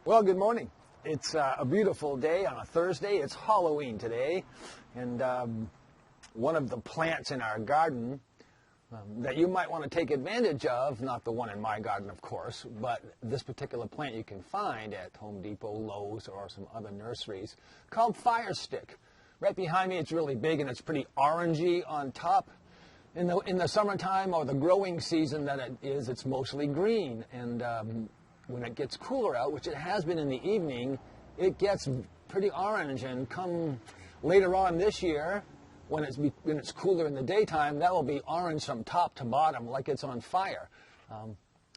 Well, good morning. It's a beautiful day on a Thursday. It's Halloween today, and one of the plants in our garden that you might want to take advantage of, not the one in my garden, of course, but this particular plant you can find at Home Depot, Lowe's, or some other nurseries, called fire stick. Right behind me, it's really big and it's pretty orangey on top. In the summertime or the growing season that it is, it's mostly green, and when it gets cooler out, which it has been in the evening, it gets pretty orange, and come later on this year, when it's cooler in the daytime, that will be orange from top to bottom like it's on fire.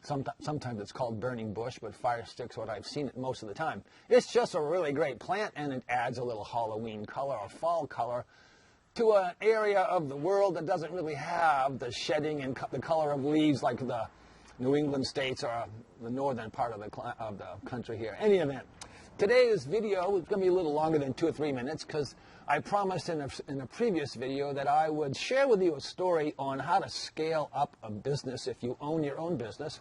Sometimes it's called burning bush, but fire stick's what I've seen it most of the time. It's just a really great plant, and it adds a little Halloween color or fall color to an area of the world that doesn't really have the shedding and the color of leaves like the New England states or the northern part of the country here. Any event, today's video is going to be a little longer than 2 or 3 minutes because I promised in a previous video that I would share with you a story on how to scale up a business if you own your own business.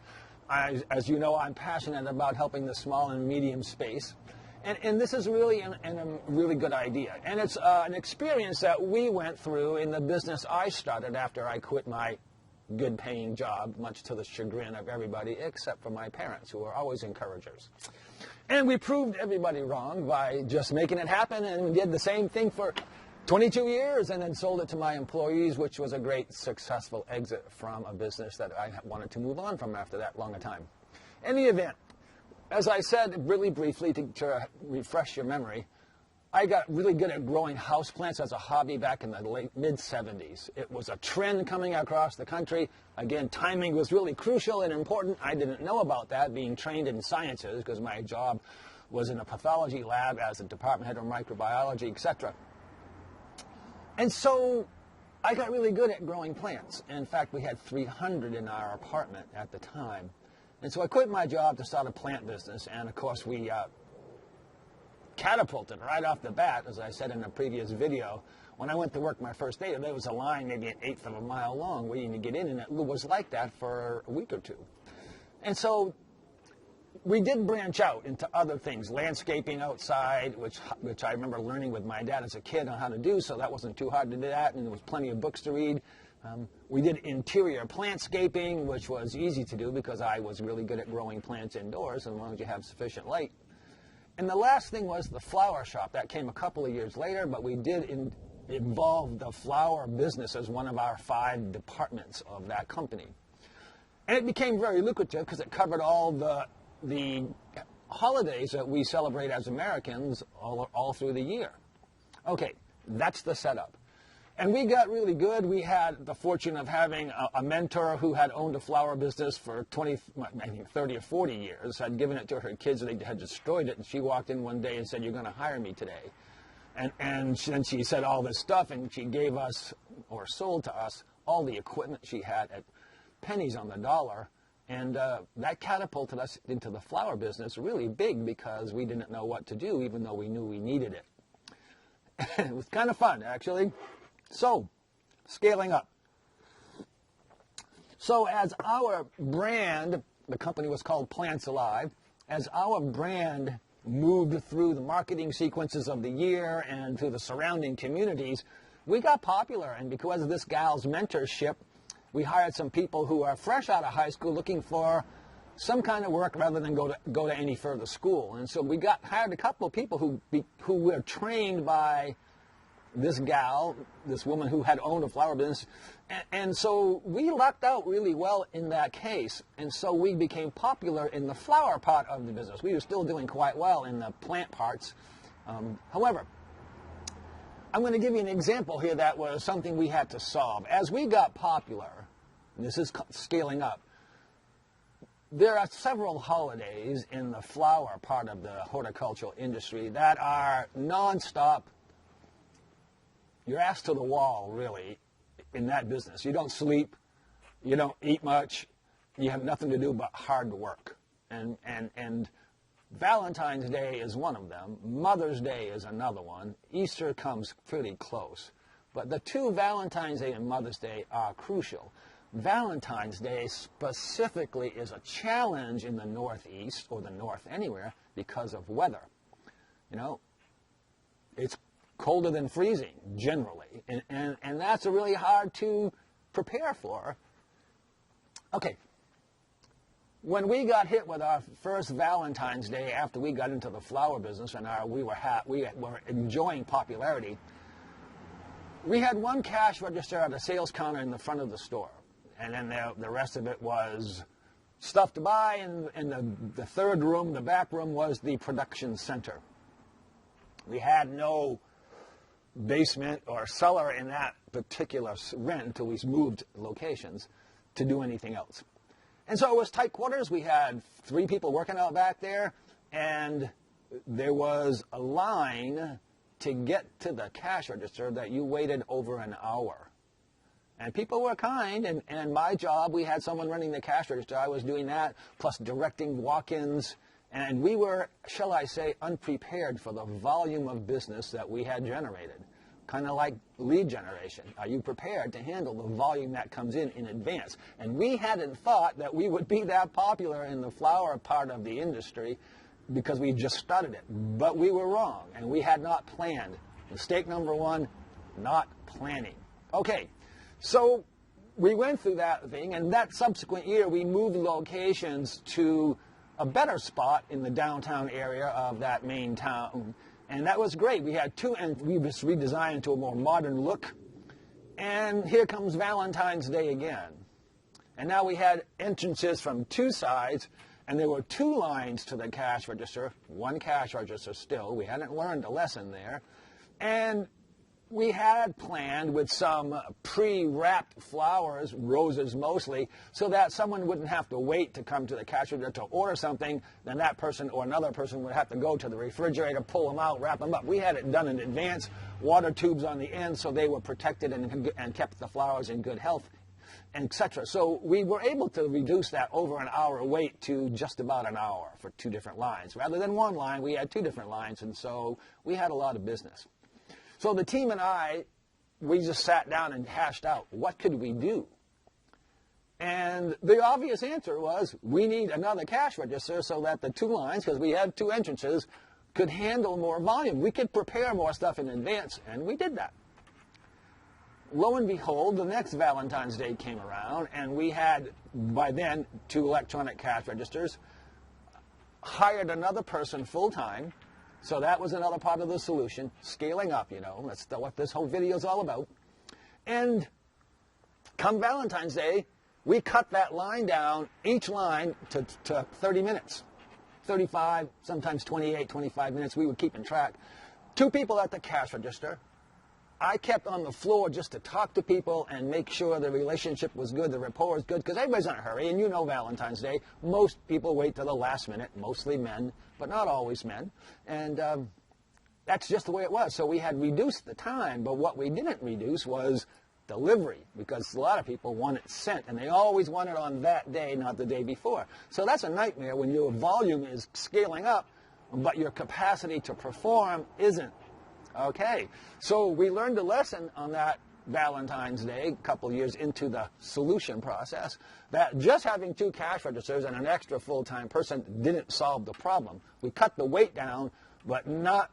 As you know, I'm passionate about helping the small and medium space. And this is really a really good idea. And it's an experience that we went through in the business I started after I quit my good-paying job, much to the chagrin of everybody except for my parents, who are always encouragers. And we proved everybody wrong by just making it happen, and we did the same thing for 22 years and then sold it to my employees, which was a great, successful exit from a business that I wanted to move on from after that long a time. In the event, as I said really briefly to refresh your memory, I got really good at growing houseplants as a hobby back in the mid-70s. It was a trend coming across the country. Again, timing was really crucial and important. I didn't know about that, being trained in sciences, because my job was in a pathology lab as a department head of microbiology, etc. And so I got really good at growing plants. In fact, we had 300 in our apartment at the time. And so I quit my job to start a plant business, and of course we catapulted right off the bat, as I said in a previous video. When I went to work my first day, there was a line maybe 1/8 of a mile long waiting to get in, and it was like that for a week or two. And so we did branch out into other things, landscaping outside, which I remember learning with my dad as a kid on how to do, so that wasn't too hard to do that, and there was plenty of books to read. We did interior plantscaping, which was easy to do because I was really good at growing plants indoors, as long as you have sufficient light. And the last thing was the flower shop. That came a couple of years later, but we did involve the flower business as one of our 5 departments of that company. And it became very lucrative because it covered all the holidays that we celebrate as Americans all through the year. Okay, that's the setup. And we got really good. We had the fortune of having a mentor who had owned a flower business for 30 or 40 years, had given it to her kids, and they had destroyed it. And she walked in one day and said, "You're going to hire me today." And then she said all this stuff, and she gave us, or sold to us, all the equipment she had at pennies on the dollar. And that catapulted us into the flower business really big because we didn't know what to do, even though we knew we needed it. It was kind of fun, actually. So, scaling up. So as our brand, the company was called Plants Alive, as our brand moved through the marketing sequences of the year and through the surrounding communities, we got popular. And because of this gal's mentorship, we hired some people who are fresh out of high school looking for some kind of work rather than go to any further school. And so we hired a couple of people who were trained by this gal, this woman who had owned a flower business, and so we lucked out really well in that case, and so we became popular in the flower part of the business. We were still doing quite well in the plant parts. However, I'm going to give you an example here that was something we had to solve. As we got popular, and this is scaling up, there are several holidays in the flower part of the horticultural industry that are non-stop. You're asked to the wall, really, in that business. You don't sleep, you don't eat much, you have nothing to do but hard work. And Valentine's Day is one of them. Mother's Day is another one. Easter comes pretty close. But the 2, Valentine's Day and Mother's Day, are crucial. Valentine's Day specifically is a challenge in the Northeast, or the North anywhere, because of weather. You know, it's colder than freezing, generally, and that's really hard to prepare for. Okay, when we got hit with our first Valentine's Day after we got into the flower business and we were enjoying popularity, we had one cash register at a sales counter in the front of the store. And then the rest of it was stuff to buy, and the third room, the back room, was the production center. We had no basement or cellar in that particular rent until we moved locations to do anything else. And so it was tight quarters. We had 3 people working out back there, and there was a line to get to the cash register that you waited over an hour. And people were kind, and my job, we had someone running the cash register. I was doing that, plus directing walk-ins. And we were, shall I say, unprepared for the volume of business that we had generated. Kind of like lead generation. Are you prepared to handle the volume that comes in advance? And we hadn't thought that we would be that popular in the flower part of the industry because we just started it. But we were wrong, and we had not planned. Mistake number 1, not planning. Okay. So we went through that thing, and that subsequent year we moved locations to a better spot in the downtown area of that main town, and that was great. We had 2, and we just redesigned to a more modern look, and here comes Valentine's Day again. And now we had entrances from 2 sides, and there were 2 lines to the cash register, 1 cash register still. We hadn't learned a lesson there, and we had planned with some pre-wrapped flowers, roses mostly, so that someone wouldn't have to wait to come to the cash register to order something. Then that person or another person would have to go to the refrigerator, pull them out, wrap them up. We had it done in advance, water tubes on the end so they were protected and kept the flowers in good health, etc. So we were able to reduce that over an hour wait to just about an hour for 2 different lines. Rather than 1 line, we had 2 different lines, and so we had a lot of business. So the team and I, we just sat down and hashed out, what could we do? And the obvious answer was, we need another cash register so that the 2 lines, because we had 2 entrances, could handle more volume. We could prepare more stuff in advance, and we did that. Lo and behold, the next Valentine's Day came around, and we had, by then, 2 electronic cash registers, hired another person full-time. So that was another part of the solution, scaling up, you know. That's what this whole video is all about. And come Valentine's Day, we cut that line down, each line, to 30 minutes. 35, sometimes 28, 25 minutes. We were keeping track. 2 people at the cash register. I kept on the floor just to talk to people and make sure the relationship was good, the rapport was good, because everybody's in a hurry, and you know Valentine's Day. Most people wait till the last minute, mostly men, but not always men. And that's just the way it was. So we had reduced the time, but what we didn't reduce was delivery, because a lot of people want it sent, and they always want it on that day, not the day before. So that's a nightmare when your volume is scaling up, but your capacity to perform isn't. Okay, so we learned a lesson on that Valentine's Day, a couple years into the solution process, that just having 2 cash registers and an extra full-time person didn't solve the problem. We cut the weight down, but not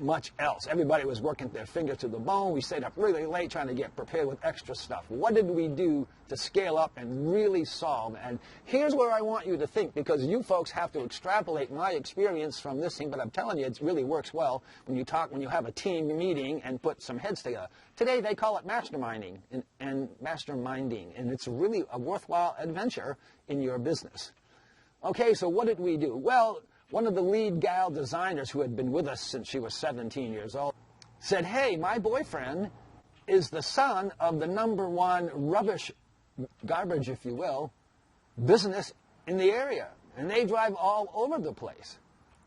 much else. Everybody was working their fingers to the bone. We stayed up really late trying to get prepared with extra stuff. What did we do to scale up and really solve? And here's where I want you to think, because you folks have to extrapolate my experience from this thing, but I'm telling you, it really works well when you have a team meeting and put some heads together. Today they call it masterminding, and it's really a worthwhile adventure in your business. Okay, so what did we do? Well, one of the lead gal designers who had been with us since she was 17 years old said, hey, my boyfriend is the son of the #1 garbage, if you will, business in the area. And they drive all over the place.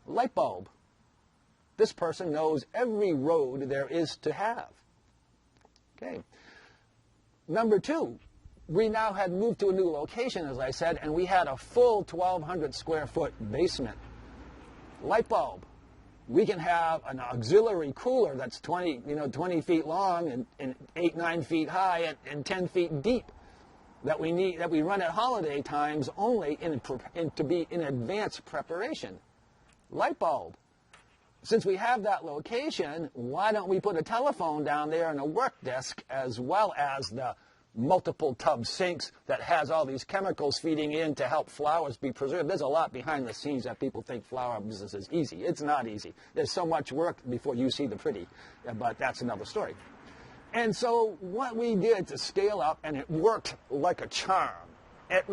Light bulb. This person knows every road there is to have. Okay. Number 2, we now had moved to a new location, as I said, and we had a full 1,200 square foot basement. Light bulb. We can have an auxiliary cooler that's 20 feet long and 8, 9 feet high and 10 feet deep. that we run at holiday times only to be in advanced preparation. Light bulb. Since we have that location, why don't we put a telephone down there and a work desk as well as the multiple tub sinks that has all these chemicals feeding in to help flowers be preserved. There's a lot behind the scenes that people think flower business is easy. It's not easy. There's so much work before you see the pretty, but that's another story. And so what we did to scale up, and it worked like a charm. It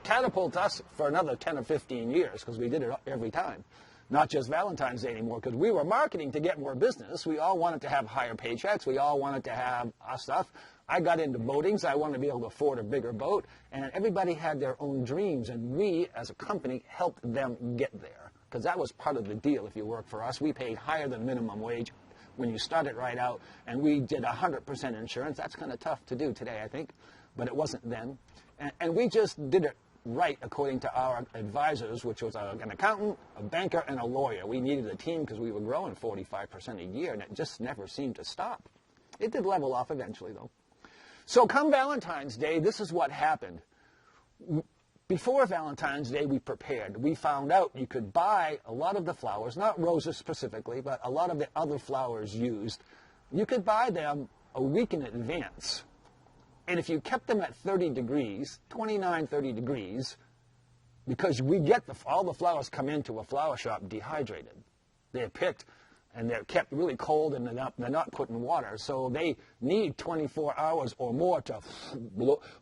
catapulted us for another 10 or 15 years because we did it every time. Not just Valentine's Day anymore, because we were marketing to get more business. We all wanted to have higher paychecks. We all wanted to have our stuff. I got into boatings. I wanted to be able to afford a bigger boat. And everybody had their own dreams, and we, as a company, helped them get there. Because that was part of the deal if you work for us. We paid higher than minimum wage when you started right out, and we did 100% insurance. That's kind of tough to do today, I think, but it wasn't then. And we just did it right according to our advisors, which was an accountant, a banker, and a lawyer. We needed a team because we were growing 45% a year, and it just never seemed to stop. It did level off eventually, though. So come Valentine's Day, this is what happened. Before Valentine's Day, we prepared. We found out you could buy a lot of the flowers, not roses specifically, but a lot of the other flowers used. You could buy them a week in advance. And if you kept them at 30 degrees, 29, 30 degrees, because we get all the flowers come into a flower shop dehydrated. They're picked and they're kept really cold, and they're not put in water. So they need 24 hours or more to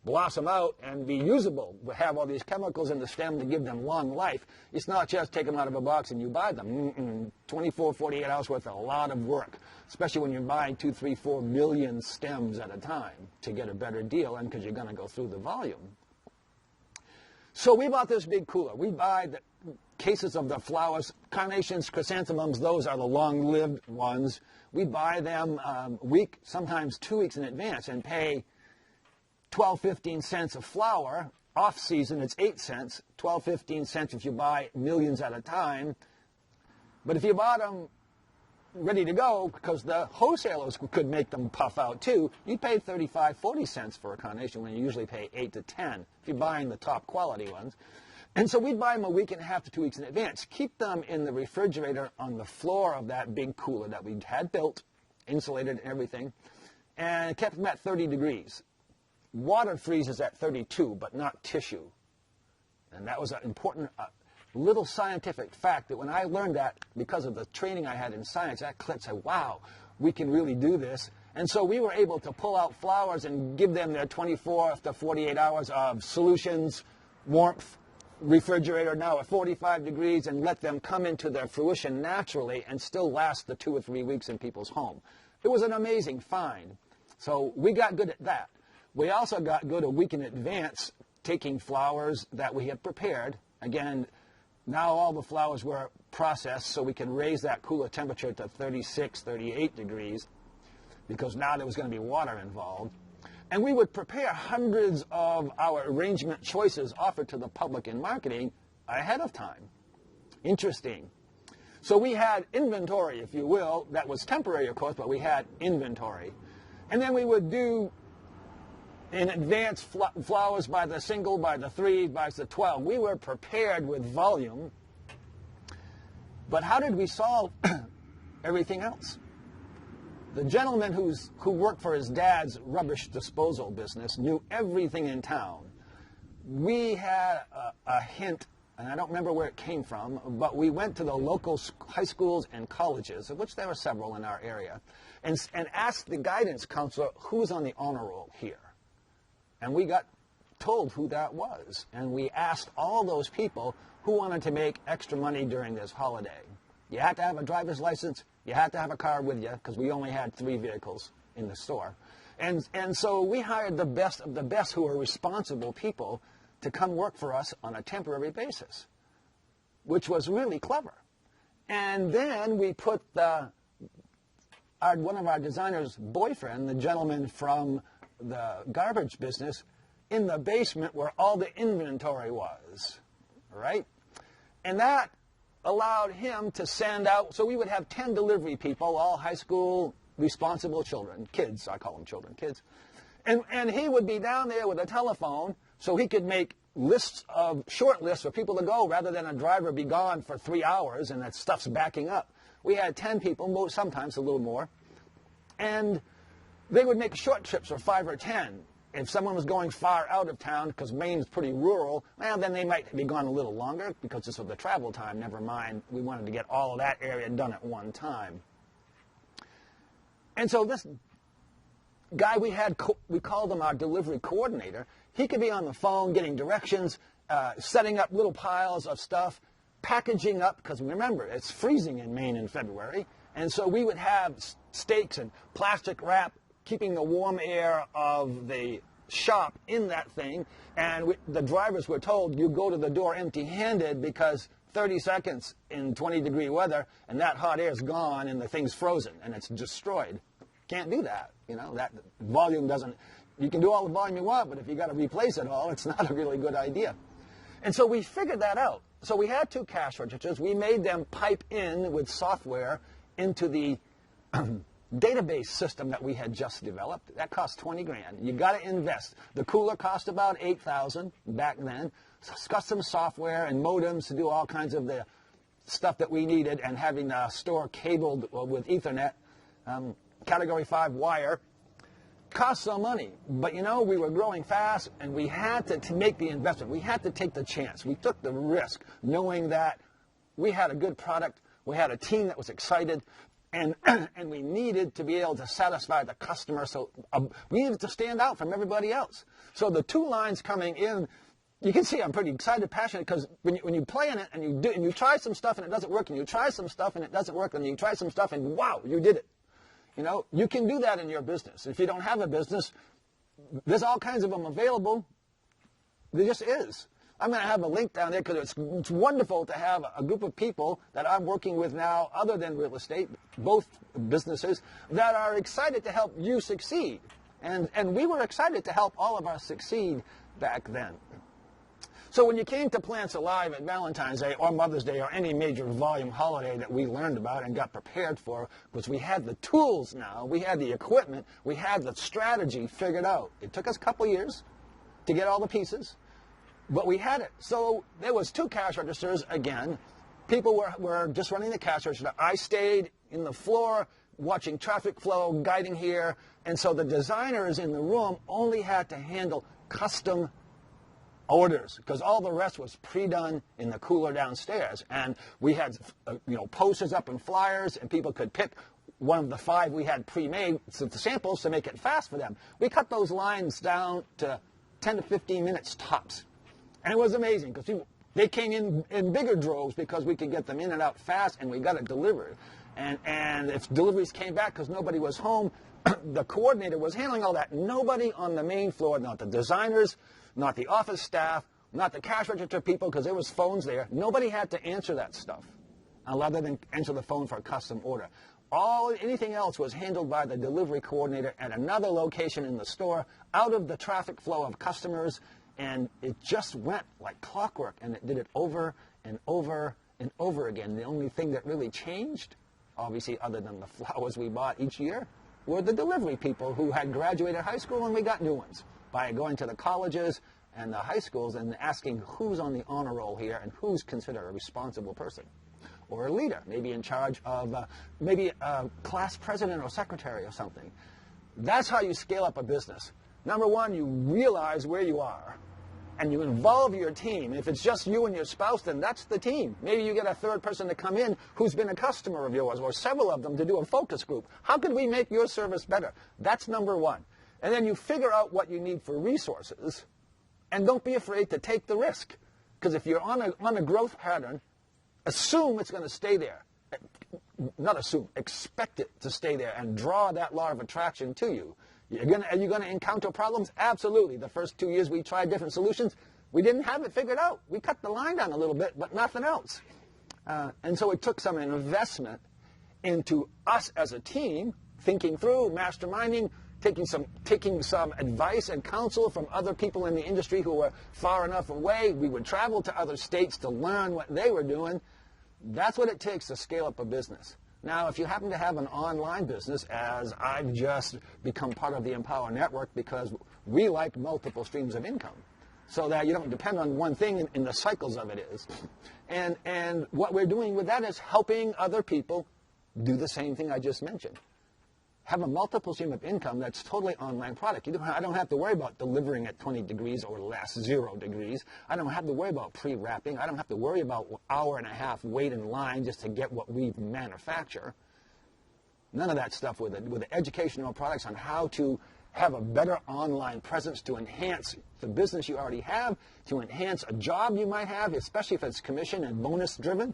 blossom out and be usable. We have all these chemicals in the stem to give them long life. It's not just take them out of a box and you buy them. 24, 48 hours worth of a lot of work, especially when you're buying 2, 3, 4 million stems at a time to get a better deal, and because you're going to go through the volume. So we bought this big cooler. We buy the cases of the flowers, carnations, chrysanthemums, those are the long-lived ones. We buy them a week, sometimes 2 weeks in advance, and pay 12, 15 cents a flower. Off-season, it's 8 cents, 12, 15 cents if you buy millions at a time. But if you bought them ready to go, because the wholesalers could make them puff out too, you pay 35, 40 cents for a carnation when you usually pay 8 to 10 if you're buying the top quality ones. And so we'd buy them a week and a half to 2 weeks in advance, keep them in the refrigerator on the floor of that big cooler that we had built, insulated and everything, and kept them at 30 degrees. Water freezes at 32, but not tissue. And that was an important little scientific fact that when I learned that, because of the training I had in science, that clicked, said, wow, we can really do this. And so we were able to pull out flowers and give them their 24 to 48 hours of solutions, warmth, refrigerator now at 45 degrees, and let them come into their fruition naturally and still last the 2 or 3 weeks in people's home. It was an amazing find. So we got good at that. We also got good a week in advance taking flowers that we had prepared. Again, now all the flowers were processed so we can raise that cooler temperature to 36, 38 degrees because now there was going to be water involved. And we would prepare hundreds of our arrangement choices offered to the public in marketing ahead of time. Interesting. So we had inventory, if you will, that was temporary, of course, but we had inventory. And then we would do in advance flowers by the single, by the 3, by the 12. We were prepared with volume. But how did we solve everything else? The gentleman who worked for his dad's rubbish disposal business knew everything in town. We had a hint, and I don't remember where it came from, but we went to the local high schools and colleges, of which there were several in our area, and asked the guidance counselor who's on the honor roll here. And we got told who that was. And we asked all those people who wanted to make extra money during this holiday. You had to have a driver's license. You had to have a car with you because we only had 3 vehicles in the store. And so we hired the best of the best who were responsible people to come work for us on a temporary basis, which was really clever. And then we put one of our designer's boyfriend, the gentleman from the garbage business, in the basement where all the inventory was, right? And that allowed him to send out, so we would have 10 delivery people, all high school responsible children, kids, I call them children, kids. And he would be down there with a telephone so he could make short lists for people to go rather than a driver be gone for 3 hours and that stuff's backing up. We had 10 people, sometimes a little more, and they would make short trips for 5 or 10. If someone was going far out of town, because Maine's pretty rural, well, then they might be gone a little longer because just of the travel time. Never mind, we wanted to get all of that area done at one time. And so this guy we called him our delivery coordinator. He could be on the phone getting directions, setting up little piles of stuff, packaging up, because remember, it's freezing in Maine in February. And so we would have steaks and plastic wrap, keeping the warm air of the shop in that thing. And the drivers were told, you go to the door empty-handed because 30 seconds in 20-degree weather and that hot air is gone and the thing's frozen and it's destroyed. Can't do that. You know, that volume doesn't, you can do all the volume you want, but if you got to replace it all, it's not a really good idea. And so we figured that out. So we had 2 cash registers. We made them pipe in with software into the database system that we had just developed. That cost 20 grand. You got to invest. The cooler cost about 8,000 back then. Custom software and modems to do all kinds of the stuff that we needed, and having the store cabled with Ethernet, Category 5 wire. Cost some money, but you know, we were growing fast and we had to make the investment. We had to take the chance. We took the risk knowing that we had a good product, we had a team that was excited, and we needed to be able to satisfy the customer. So we needed to stand out from everybody else. So the 2 lines coming in, you can see I'm pretty excited, passionate, because when you play in it and you try some stuff and it doesn't work, and you try some stuff and it doesn't work, and you try some stuff and wow, you did it. You know, you can do that in your business. If you don't have a business, there's all kinds of them available. There just is. I'm going to have a link down there because it's wonderful to have a group of people that I'm working with now, other than real estate, both businesses, that are excited to help you succeed. And we were excited to help all of us succeed back then. So when you came to Plants Alive at Valentine's Day or Mother's Day or any major volume holiday that we learned about and got prepared for, because we had the tools now, we had the equipment, we had the strategy figured out. It took us a couple years to get all the pieces, but we had it. So there was 2 cash registers again. People were just running the cash register. I stayed in the floor watching traffic flow, guiding here, and so the designers in the room only had to handle custom orders, because all the rest was pre-done in the cooler downstairs. And we had posters up and flyers, and people could pick one of the 5 we had pre-made, so the samples, to make it fast for them. We cut those lines down to 10 to 15 minutes tops. And it was amazing, because they came in bigger droves because we could get them in and out fast, and we got it delivered. And if deliveries came back because nobody was home, the coordinator was handling all that. Nobody on the main floor, not the designers, not the office staff, not the cash register people, because there was phones there. Nobody had to answer that stuff, other than answer the phone for a custom order. Anything else was handled by the delivery coordinator at another location in the store, out of the traffic flow of customers, and it just went like clockwork, and it did it over and over and over again. The only thing that really changed, obviously other than the flowers we bought each year, were the delivery people who had graduated high school, and we got new ones by going to the colleges and the high schools and asking who's on the honor roll here and who's considered a responsible person or a leader, maybe in charge of maybe a class president or secretary or something. That's how you scale up a business. Number 1, you realize where you are and you involve your team. If it's just you and your spouse, then that's the team. Maybe you get a 3rd person to come in who's been a customer of yours, or several of them, to do a focus group. How can we make your service better? That's number 1. And then you figure out what you need for resources, and don't be afraid to take the risk. Because if you're on a growth pattern, assume it's going to stay there. Not assume, expect it to stay there and draw that law of attraction to you. Are you going to encounter problems? Absolutely. The first 2 years we tried different solutions. We didn't have it figured out. We cut the line down a little bit, but nothing else. And so it took some investment into us as a team, thinking through, masterminding, taking some advice and counsel from other people in the industry who were far enough away. We would travel to other states to learn what they were doing. That's what it takes to scale up a business. Now, if you happen to have an online business, as I've just become part of the Empower Network because we like multiple streams of income, so that you don't depend on one thing in the cycles of it is. And what we're doing with that is helping other people do the same thing I just mentioned. Have a multiple stream of income that's totally online product. I don't have to worry about delivering at 20 degrees or less, 0 degrees. I don't have to worry about pre-wrapping. I don't have to worry about an hour and a half wait in line just to get what we manufacture. None of that stuff with the educational products on how to have a better online presence to enhance the business you already have, to enhance a job you might have, especially if it's commission and bonus driven,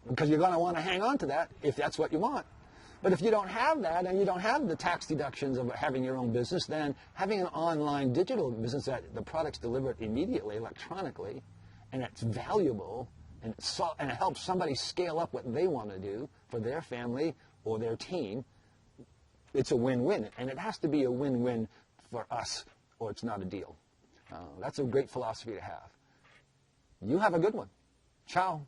because you're going to want to hang on to that if that's what you want. But if you don't have that and you don't have the tax deductions of having your own business, then having an online digital business that the product's delivered immediately, electronically, and it's valuable, and it helps somebody scale up what they want to do for their family or their team, it's a win-win. And it has to be a win-win for us or it's not a deal. That's a great philosophy to have. You have a good one. Ciao.